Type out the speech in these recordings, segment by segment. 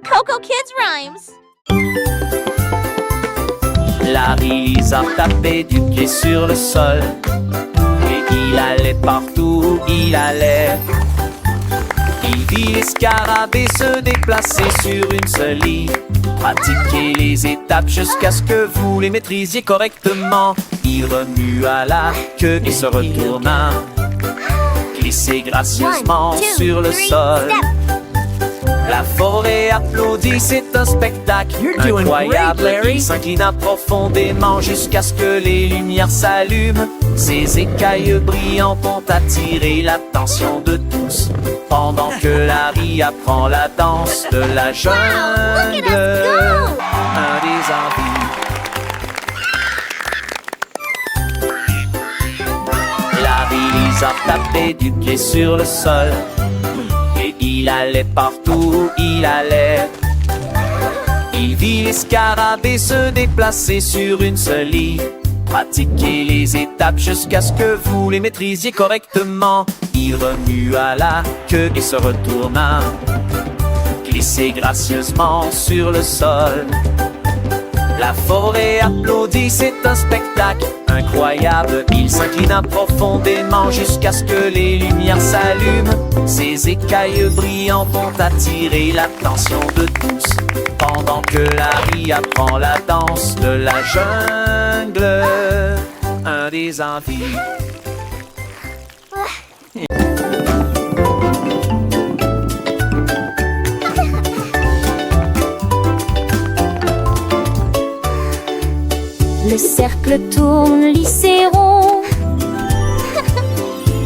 Coco Kids Rhymes. Larry a tapé du pied sur le sol et il allait partout où il allait. Il vit les scarabées se déplacer sur une seule ligne. Pratiquez les étapes jusqu'à ce que vous les maîtrisiez correctement. Il remua la queue et se retourna, glissait gracieusement sur le sol. La forêt applaudit, c'est un spectacle incroyable. Il s'inclina profondément jusqu'à ce que les lumières s'allument. Ses écailles brillantes ont attiré l'attention de tous, pendant que Larry apprend la danse de la jungle. Un des envies. Larry a tapé du pied sur le sol et il allait partout où il allait. Il vit les scarabées se déplacer sur une seule ligne. Pratiquez les étapes jusqu'à ce que vous les maîtrisiez correctement. Il remua la queue et se retourna, glissait gracieusement sur le sol. La forêt applaudit, c'est un spectacle incroyable. Il s'inclina profondément jusqu'à ce que les lumières s'allument. Ses écailles brillantes ont attiré l'attention de tous, pendant que Larry apprend la danse de la jungle. Un des envies. Le cercle tourne lisse et rond.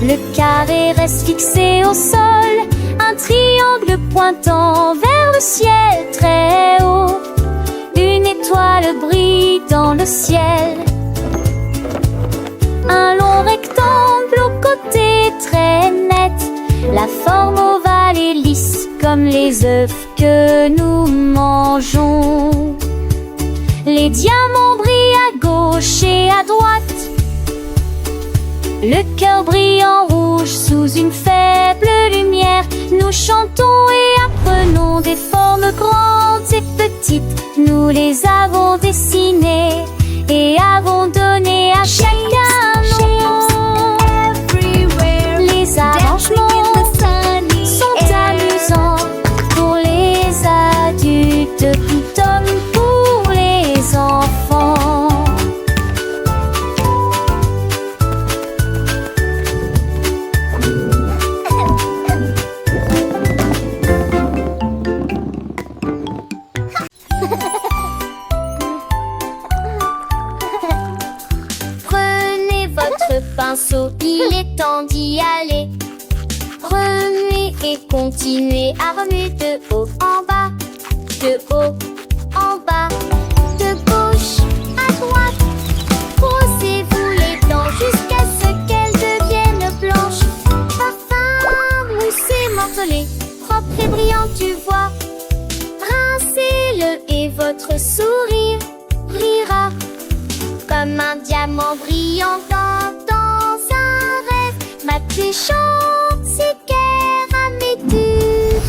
Le carré reste fixé au sol. Un triangle pointant vers le ciel très haut. Une étoile brille dans le ciel. Un long rectangle au côté très net. La forme ovale et lisse comme les œufs que nous mangeons. Les diamants brillent à gauche et à droite. Le cœur brille en rouge sous une faible lumière. Nous chantons et apprenons des formes grandes et petites. Nous les avons dessinées et avons donné à chacun nom. Les arrangements sont amusants pour les adultes tout comme pour les enfants. Prenez votre pinceau, il est temps d'y aller. Remuez et continuez à remuer de haut en bas, de haut en bas, de gauche à droite. Brossez-vous les dents jusqu'à ce qu'elles deviennent blanches. Parfum, moussé, morcelé, propre et brillant, tu vois. Rincez-le et votre sourire brillera comme un diamant brillant dans un rêve. Ma tu chante, c'est du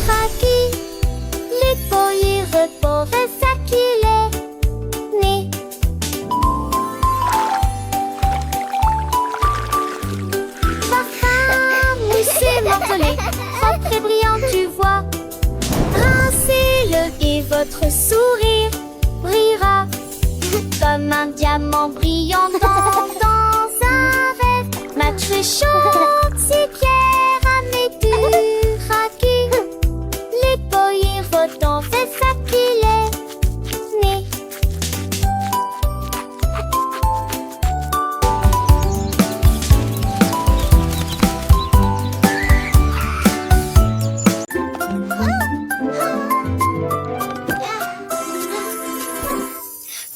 raki. Les poils reportent ça qu'il est né. Parfum, moussé, morcelé, propre et brillant, tu vois. Rincez-le et votre sourire brillera comme un diamant brillant dans un rêve. Ma tu chante, c'est du raki. Les poils votant fait ça qu'il est né.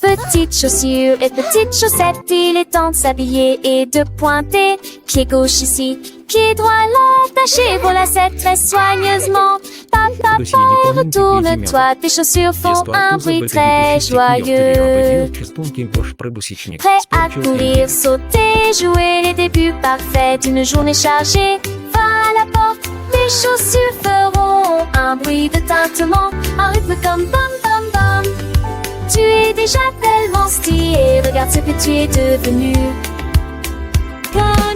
Petites chaussures et petites chaussettes, il est temps de s'habiller et de pointer. Pied gauche ici, pied droit là, attachez vos lacets très soigneusement. Papa, retourne-toi, tes chaussures font un bruit très joyeux. Prêt à courir, sauter, jouer les débuts parfaits d'une journée chargée. Va à la porte, tes chaussures feront un un bruit de tintement, un rythme comme bam bam bam. Tu es déjà tellement stylé, regarde ce que tu es devenu.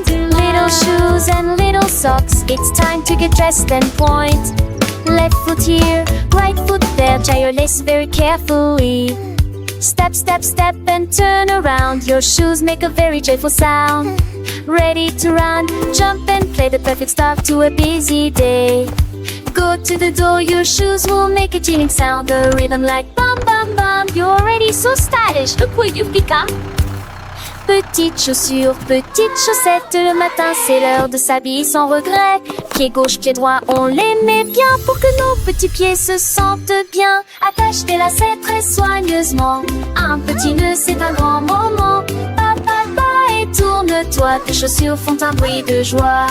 Little shoes and little socks, it's time to get dressed and point. Left foot here, right foot there, tie your lace very carefully. Step, step, step and turn around, your shoes make a very joyful sound. Ready to run, jump and play, the perfect start to a busy day. Go to the door, your shoes will make a jingling sound, a rhythm like bum bum bum. You're already so stylish, look what you've become. Petites chaussures, petites chaussettes, le matin c'est l'heure de s'habiller sans regret. Pied gauche, pied droit, on les met bien pour que nos petits pieds se sentent bien. Attache tes lacets très soigneusement, un petit nœud c'est un grand moment. Et tourne-toi, tes chaussures font un bruit de joie.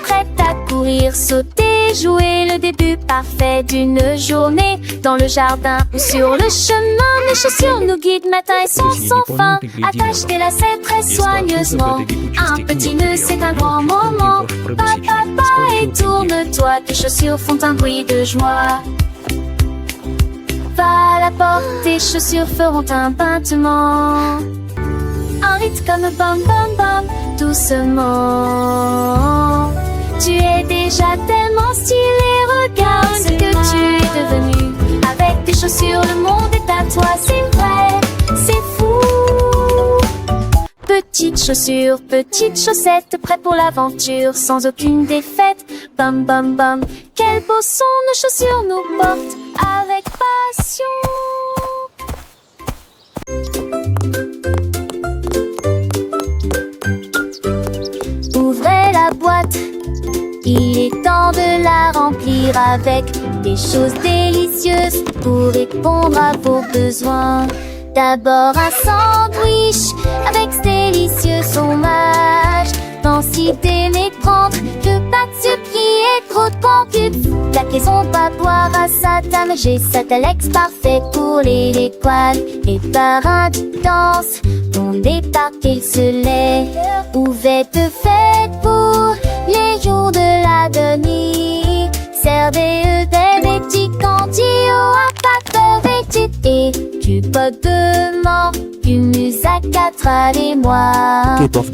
Prête à courir, sauter, jouer, le début parfait d'une journée. Dans le jardin ou sur le chemin, mes chaussures nous guident matin et soir sans fin. Attache tes lacets très soigneusement, un petit nœud c'est un grand moment. Et tourne-toi, tes chaussures font un bruit de joie. Va à la porte, tes chaussures feront un battement. Un rythme comme bam bam bam, doucement. Tu es déjà tellement stylé, regarde ce que tu es devenu. Avec tes chaussures, le monde est à toi, c'est vrai, c'est fou. Petites chaussures, petites chaussettes, prêtes pour l'aventure, sans aucune défaite. Bam bam bam, quel beau son, nos chaussures nous portent avec passion. Ouvrez la boîte, il est temps de la remplir avec des choses délicieuses pour répondre à vos besoins. D'abord un sandwich avec ce délicieux fromage. Densité mécrante, que pas de sucre qui est trop de pancube. La caisson va boire à sa table, j'ai Satalex parfait pour les poils. Et par un danse, on débarque et se lève. Ouvette faite pour les jours de la demi. Servez des petits candios à pâte veggie et du pot de mort, du musac à travers moi. কেটফ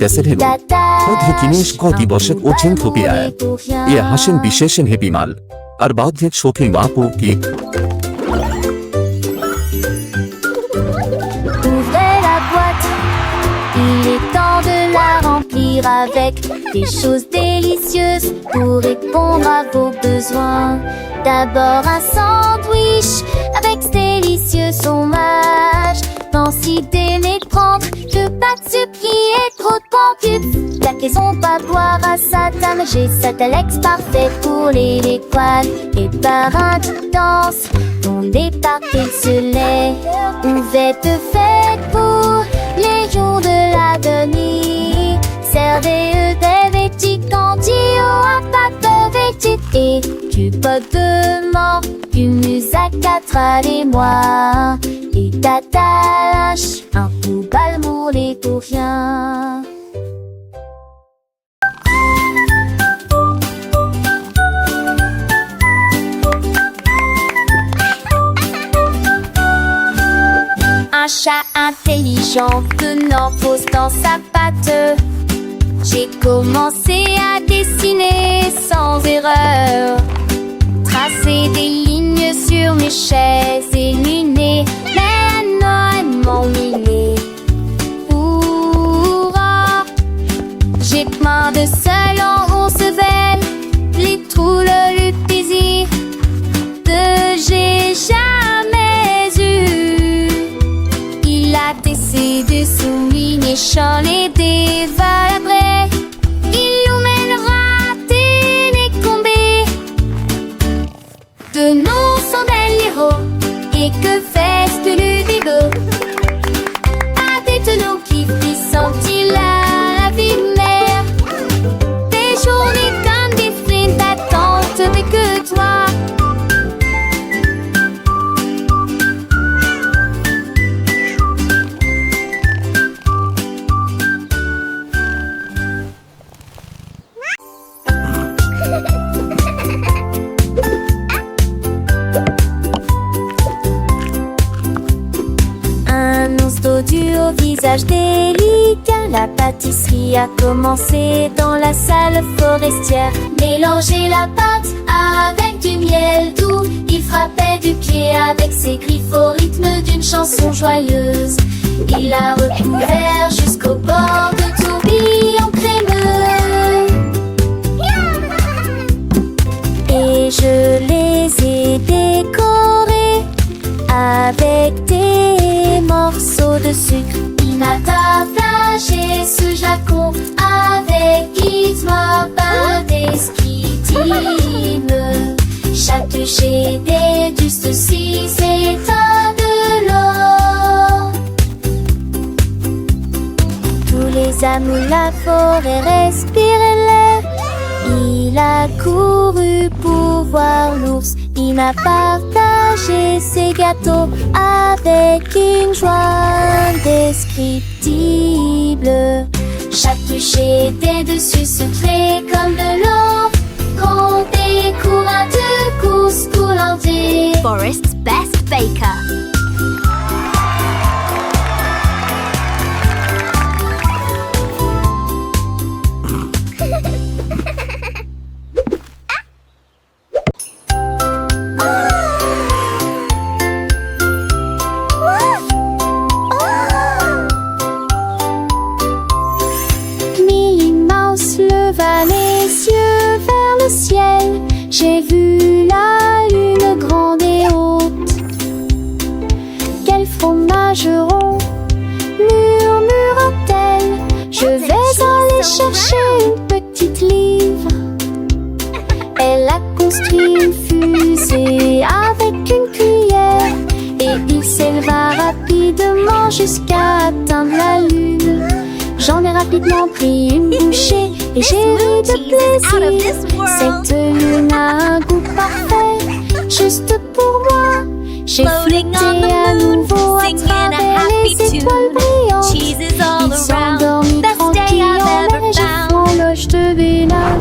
কিনেশ দিবসক ও চিন্থপিয়ায় এ হাসেন বিশেষেন হেপিমাল আর বাধ্যেক শোকিং বাপু কি Ouvrez la boîte, il est temps de la remplir avec des choses délicieuses pour répondre à vos besoins. D'abord un sandwich avec ce délicieux fromage. Densité mécrante, que pas de sucre qui est trop de pancube. La caisson va boire à sa table, j'ai Satalex parfait pour les poils. Et par un danse, on débarque et se lève. Ouvette faite pour les jours de la demi. Servez des petits candios à pâte veggie et du pot de mort, du musac à travers moi. Et t'attaches un coup balmour les pour rien. Un chat intelligent tenant pose dans sa patte. J'ai commencé à dessiner sans erreur, tracer des lignes sur mes chaises et lunées. J'ai plein de sel en Roncevelle, les trous, le plaisir que j'ai jamais eu. Il a tessé de souligner champs les dévalabrais. Il nous mènera télécombés de nos chandelles héros. Et que fait le dégo? À des tonneaux qui frissent, il a la vie mère. Des journées comme des sprints d'attente, mais que toi. paysage délicat. La pâtisserie a commencé dans la salle forestière. Mélanger la pâte avec du miel doux, il frappait du pied avec ses griffes au rythme d'une chanson joyeuse. Il a recouvert jusqu'au bord de tourbillons crémeux. Et je les ai décorés avec des morceaux de sucre. Il m'a partagé ce flacon avec Gizmo indescriptible. Chaque toucher des dustes si c'est de l'or. Tous les amours de la forêt respiraient l'air. Il a couru pour voir l'ours. Il m'a partagé ses gâteaux avec une joie indescriptible. Chaque toucher des dessus secret comme de l'or. Quand des courants de course coulantés. Forest's best baker. Les yeux vers le ciel, j'ai vu la lune grande et haute. Quel fromage rond, murmura-t-elle. Je vais aller chercher une petite livre. Elle a construit une fusée avec une cuillère et il s'éleva rapidement jusqu'à atteindre la lune. J'en ai rapidement pris une bouchée et j'ai ri de plaisir. Cette lune a un goût parfait, juste pour moi. J'ai flotté à nouveau à travers les étoiles brillantes. Il s'endormit tranquille en neige et franloche de Bénal.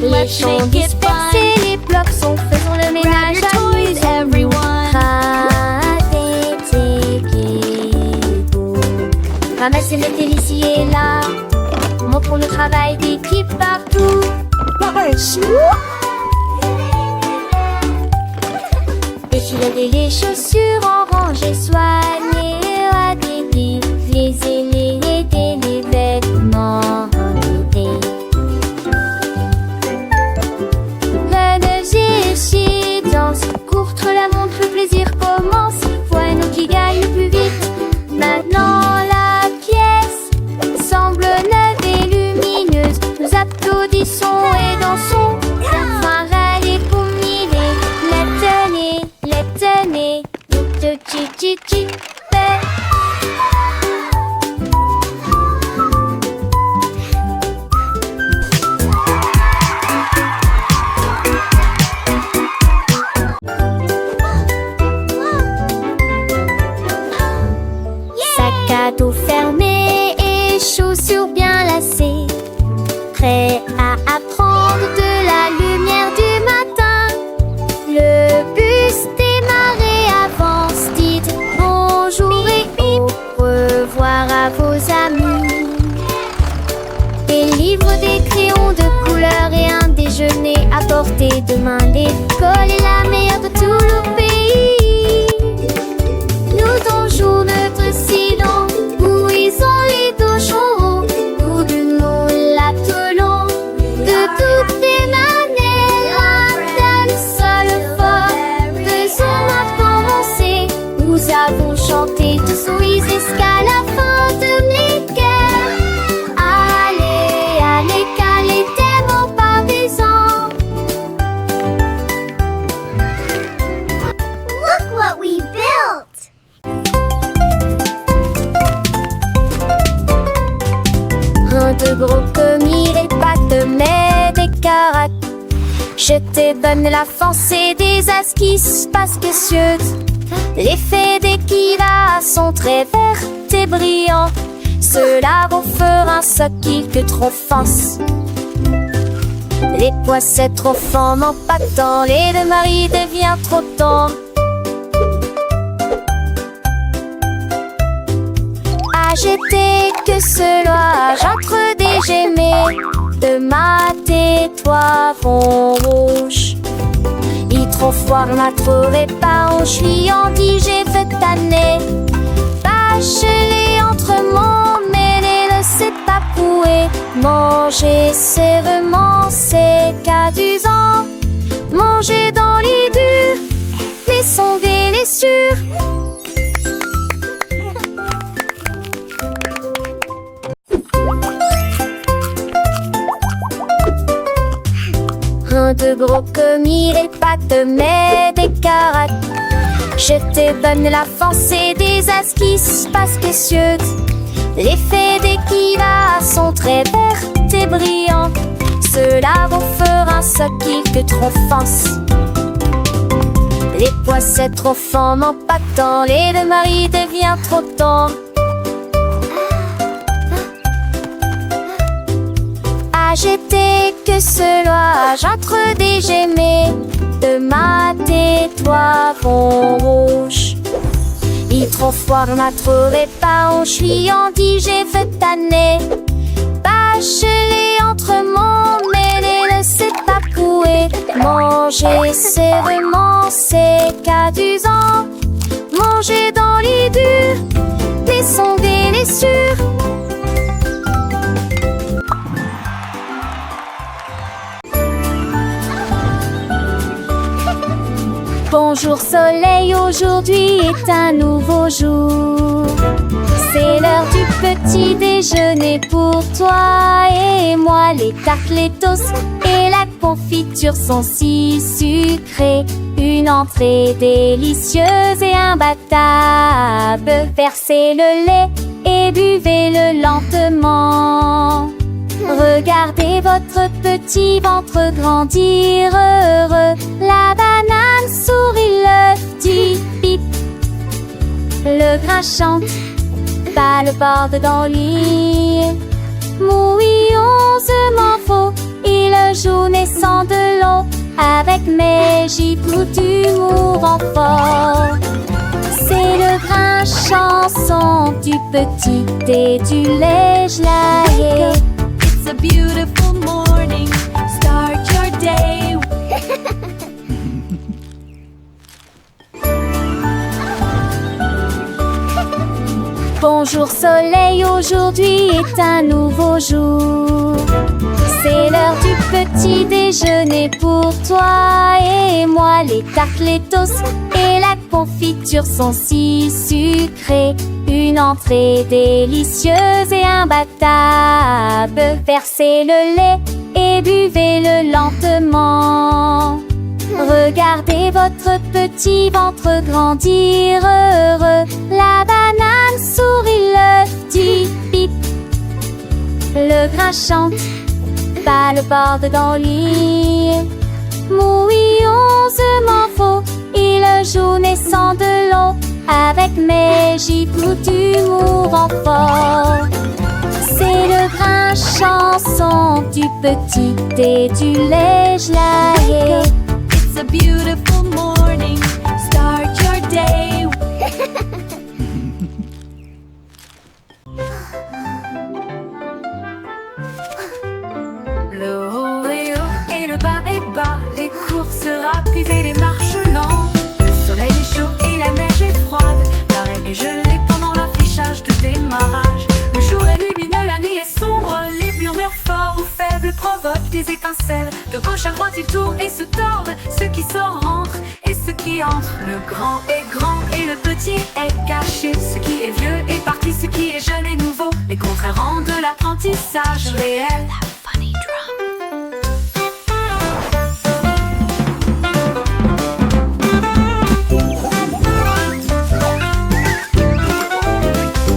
Les champs dispersés, les blocs sont faits, faisons le ménage à everyone. Rater tes pieds beaux. Ramassez, mettez ici et là. Montrons le travail d'équipe partout. Défiler les chaussures en rangée, soigner à des billes, les aînés aider les vêtements. Courtre la montre, le plaisir commence. Voilà qui gagne le plus vite. Maintenant la pièce semble neuve et lumineuse. Nous applaudissons et dansons. Enfin râler pour miller. Les tenez, chi. Cadeau fermé et chaussures bien lacées, prêt à apprendre de la lumière du matin. Le bus démarré avance, dites bonjour et au revoir à vos amis. Des livres, des crayons de couleur et un déjeuner à portée de main. L'école est la meilleure de tout le pays. Nous donjons notre silence. Les dos chauds, nous nous l'attelons de toutes les manières. Un tel seul fort, faisons notre avancée. Nous avons chanté tous oui jusqu'à la fin de l'école. Allez, calez tes mots partisans. Look what we built! Un de gros comme il est pas de mais des caracs. Je te donne la force et des as qui se passent précieuses. Les faits d'équila sont très verts et brillants. Cela vous fera ce qu'il que trop force. Les poissets trop forts n'empactant, les deux maris devient trop tendre. Agité que cela j'entre des gémés, de mat et toi vont rouge. Il trop froid m'a trouvé pas, on suis en dit j'ai fait tanner. Bâche-les entre mon mêlé, ne sait pas pouer. Manger sévèrement, c'est qu'adusant. Manger dans les durs, les sons délicieux. Un de brocoli et pâtes, mais des carottes. Je te donne la force et des as qui se passent précieuses. Les faits d'équila sont très verts et brillants. Cela vous fera ce qu'il que trop force. Les poissets trop forts n'empactant, les deux maris devient trop tendre. Agité que cela j'entre des gémés, de mat et toi vont rouge. Il trop froid m'a trouvé pas, on suis en dit j'ai fait tanner. Bâche-les entre mon mêlé, ne sait pas couer. Manger sévèrement, c'est qu'adusant. Manger dans les durs, les sons délicieux. Bonjour soleil, aujourd'hui est un nouveau jour. C'est l'heure du petit déjeuner pour toi et moi. Les tartes, les toasts et la confiture sont si sucrées. Une entrée délicieuse et imbattable. Versez le lait et buvez-le lentement. Regardez votre petit ventre grandir heureux. La banane sourit, l'œuf dit pip. Le grain chante, pas le bord dans l'île. Mouillonsement faux, il joue naissant de l'eau. Avec mes gibes d'humour en fort. C'est le grain chanson du petit et du lait gelé. It's a beautiful morning. Start your day. Bonjour soleil, aujourd'hui est un nouveau jour. C'est l'heure du petit déjeuner pour toi et moi. Les tartes, les toasts et la confiture sont si sucrées. Une entrée délicieuse et imbattable. Versez le lait et buvez-le lentement. Regardez votre petit ventre grandir heureux. La banane sourit, l'œuf dit pip. Le grain chante, pas le bord dans l'île. Mouillonsement faux, il joue naissant de l'eau. Avec mes gibes d'humour en fort. C'est le grain chanson du petit et du lait gelé. It's a beautiful morning. Start your day. Le haut est haut et le bas est bas. Les courses rapides et les marches lentes. Le soleil est chaud et la neige est froide. La reine est gelée pendant l'affichage de démarrage. Le jour est lumineux, la nuit est sombre. Les murmures forts ou faibles provoquent des étincelles. De gauche à droite ils tournent et se tordent. Ceux qui sortent rentrent et ceux qui entrent. Le grand est grand et le petit est caché. Ce qui est vieux est parti, ce qui est jeune est nouveau. Les contraires rendent l'apprentissage réel.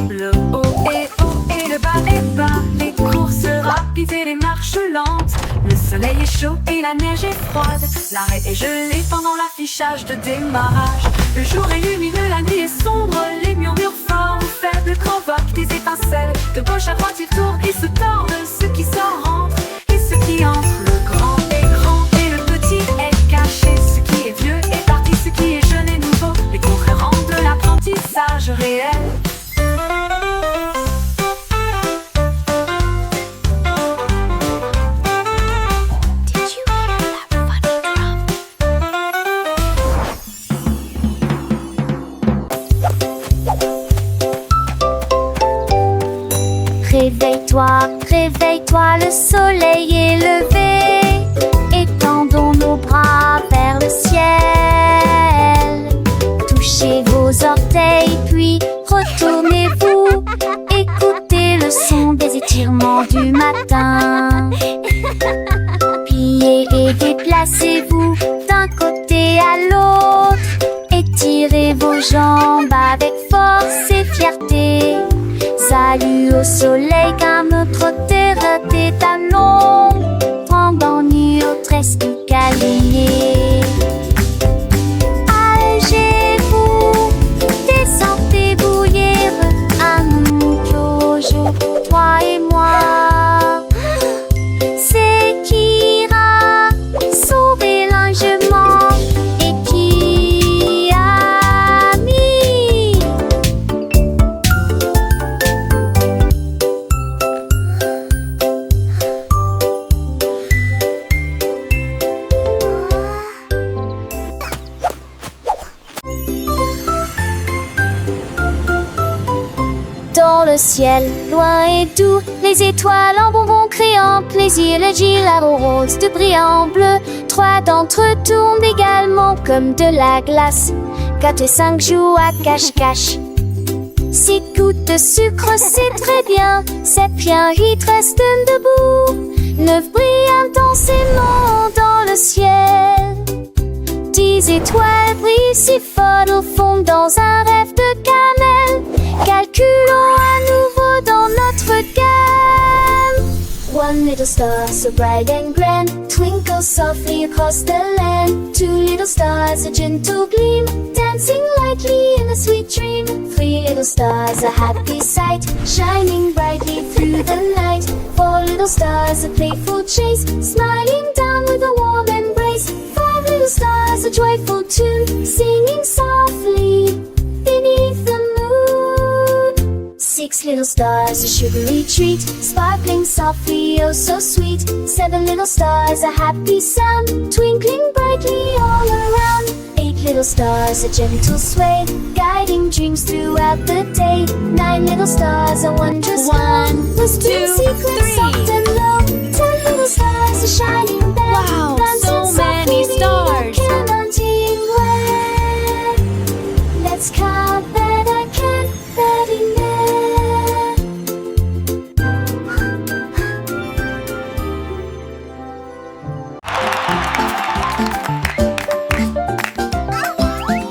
Le haut est haut et le bas est bas. Les courses rapides et les marches lentes. Le soleil est chaud et la neige est froide. L'arrêt est gelé pendant l'affichage de démarrage. Le jour est lumineux, la nuit est sombre. Les murmures forts ou faibles provoquent des étincelles. De gauche à droite ils tournent et se tordent. Ceux qui sortent rentrent et ceux qui entrent. Le grand est grand et le petit est caché. Ce qui est vieux est parti, ce qui est jeune est nouveau. Les concrets rendent l'apprentissage réel. Réveille-toi, réveille-toi, le soleil est levé. Étendons nos bras vers le ciel. Touchez vos orteils, puis retournez-vous. Écoutez le son des étirements du matin. Pliez et déplacez-vous d'un côté à l'autre. Étirez vos jambes avec force et fierté. Salut au soleil car notre terre est à l'ombre. Pendant nuit au tresque câliné. Allégez-vous, descendez bouillir. Un nouveau jour pour toi et moi. C'est qui ira sauver l'enjement et qui a mis. Dans le ciel, loin et doux, les étoiles en bonbons créant plaisir, les gilets roses de brillant bleu. 3 d'entre eux tournent également comme de la glace. 4 et 5 jouent à cache-cache. 6 gouttes de sucre, c'est très bien. 7 bien, 8 restent debout. 9 brillent intensément dans le ciel. 10 étoiles brillent si fort au fond dans un rêve de cannelle. Calculons à nouveau dans notre gamme. One little star so bright and grand twinkles softly across the land. 2 little stars, a gentle gleam, dancing lightly in a sweet dream. 3 little stars, a happy sight, shining brightly through the night. 4 little stars, a playful chase, smiling down with a warm embrace. 5 little stars, a joyful tune, singing softly beneath the moon. 6 little stars, a sugary treat, sparkling softly, oh so sweet. 7 little stars, a happy sound, twinkling brightly all around. 8 little stars, a gentle sway, guiding dreams throughout the day. 9 little stars, a wondrous glow, whispering secrets soft and low. 10 little stars, a shining bell, Wow, dancing so many softly, stars. canting where. Let's count that I can't that enough.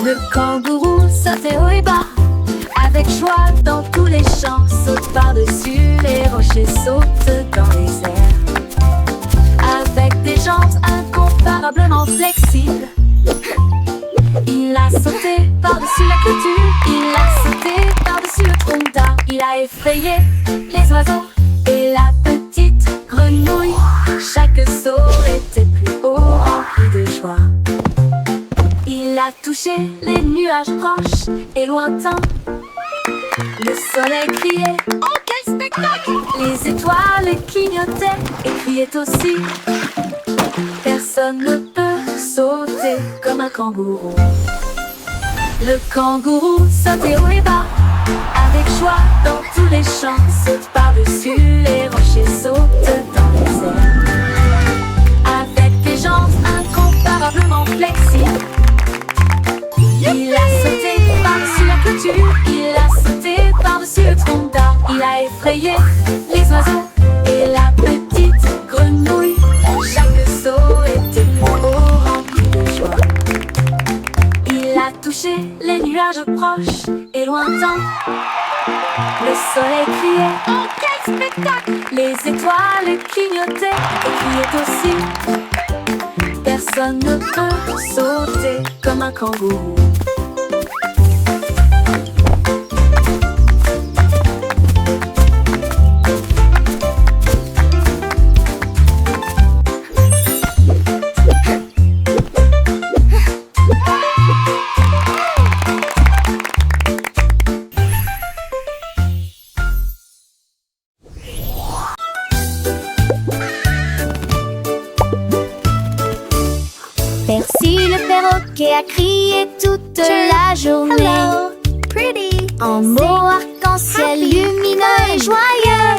Le kangourou saute haut et bas, avec joie dans tous les champs. Saute par-dessus les rochers, saute dans les airs. Avec des jambes incomparablement flexibles, il a sauté par-dessus la clôture, il a sauté par-dessus le tronc d'arbre. Il a effrayé les oiseaux et la petite grenouille. Chaque saut était plus haut, rempli de joie. Il a touché les nuages proches et lointains. Le soleil criait, oh quel spectacle! Les étoiles clignotaient et criaient aussi. Personne ne peut sauter comme un kangourou. Le kangourou sautait haut et bas, avec joie dans tous les champs. Saute par-dessus les rochers, saute dans les airs. Avec des jambes incomparablement flexibles, il a sauté par-dessus la clôture, il a sauté par-dessus le tronc d'arbre. Il a effrayé les oiseaux et la petite grenouille. Chaque saut était plus haut, rempli de joie. Il a touché les nuages proches et lointains. Le soleil criait, oh quel spectacle. Les étoiles clignotaient et criaient aussi. Personne ne peut sauter comme un kangourou. Percy le perroquet a crié toute la journée. Hello, pretty. En mots arc-en-ciel lumineux et joyeux.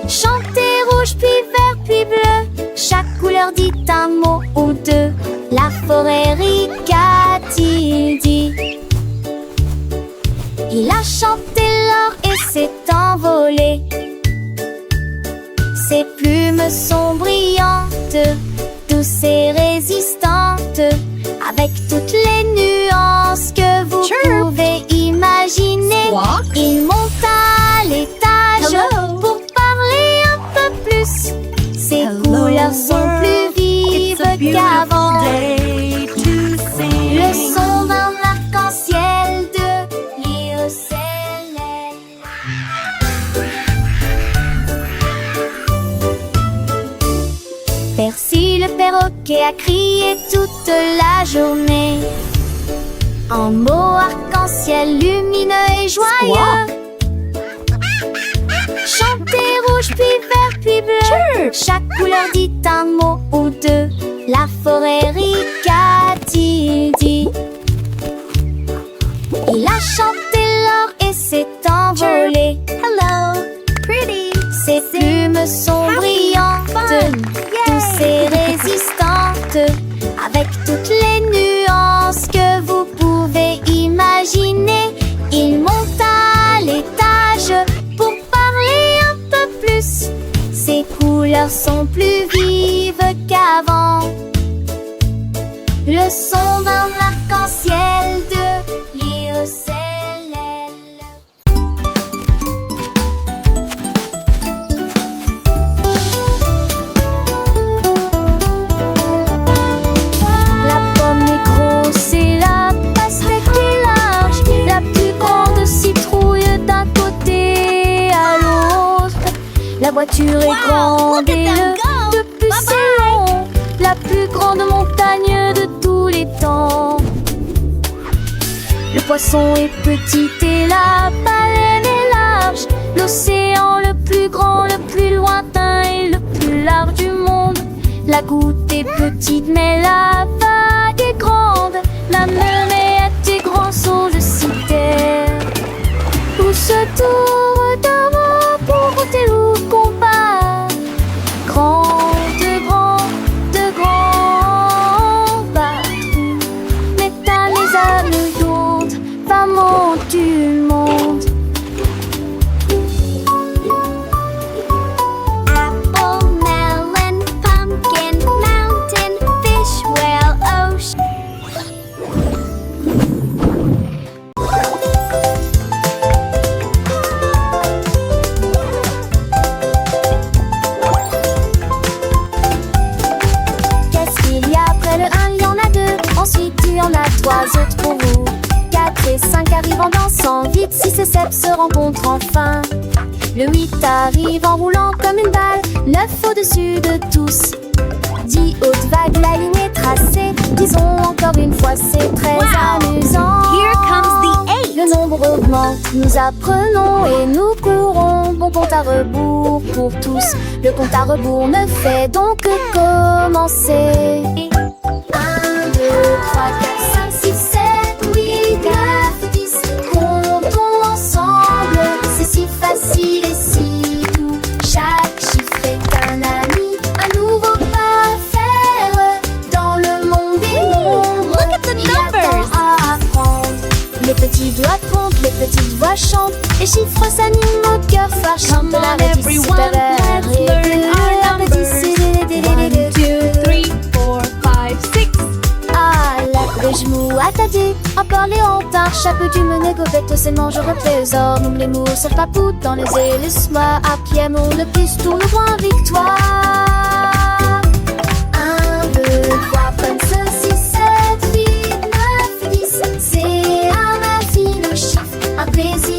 Chantez rouge puis vert puis bleu. Chaque couleur dit un mot ou deux. La forêt rica-t-il dit. Il a chanté l'or et s'est envolé. Ses plumes sont brillantes, douces et résistantes, avec toutes les nuances que vous pouvez imaginer. Il monte à l'étage pour parler un peu plus. Ses couleurs sont plus vives qu'avant. Le son d'un arc-en-ciel de l'irocèle. Percy le perroquet a crié toute la journée. En mots arc-en-ciel lumineux et joyeux. Chantez rouge puis vert puis bleu. Chaque couleur dit un mot ou deux. La forêt rica-t-il dit. Il a chanté l'or et s'est envolé. Hello, pretty. Ses plumes sont brillantes, douces et résistantes, avec toutes les nuances que vous pouvez imaginer. Il monte à l'étage pour parler un peu plus. Ses couleurs sont plus vives qu'avant. Le son d'un arc-en-ciel de l'irocèle. La pomme est grosse et la pastèque est large. La plus grande citrouille d'un côté à l'autre. La voiture est grande et le de plus c'est long. La plus grande montagne de tous les temps. Le poisson est petit et la baleine est large. L'océan le plus grand, le plus lointain et le plus large du monde. La goutte est petite mais la vague est grande. La mer est des grands sauts de citerre. Où se tourne d'avant pour voter ou combat. Grand, de grands bateaux. Métal les âmes lourdes, femmes du monde. Apple, melon, pumpkin, mountain, fish, whale, ocean. Qu'est-ce qu'il y a après le 1? Il y en a 2. Ensuite il y en a 3 autres pour vous. 4 et 5 arrivent en dansant vite. 6 et 7 se rencontrent enfin. Le 8 arrive en roulant comme une balle. 9 au-dessus de tous. 10 hautes vagues, la ligne est tracée. Disons encore une fois, c'est très amusant. Here comes the 8. Le nombre augmente, nous apprenons et nous courons. Bon compte à rebours pour tous. Le compte à rebours ne fait donc que commencer. 1, 2, 3, 4, 5, 6, 7, 8, 9, 10. Comptons ensemble, c'est si facile et si doux. Chaque chiffre est un ami, un nouveau pas à faire. Dans le monde des nombres, Look at the il y a numbers. tant à apprendre. Les petits doigts comptent, les petites voix chantent. Les chiffres s'animent au cœur fâchant. Come on, La réduce everyone, supérieure let's et learn de our la numbers. réduce 1, 2, 3, 4, 5, 6. Ah, la couche mou attardée, en parler en tard, chapeau du menego bête se mange au trésor. Nous les mours se papoutent dans les ailes, moi à pied mon le plus tout le grand victoire. 1, 2, 3, 5, 6, 7, 8, 9, 10. C'est à ma fille le chiffre, un plaisir.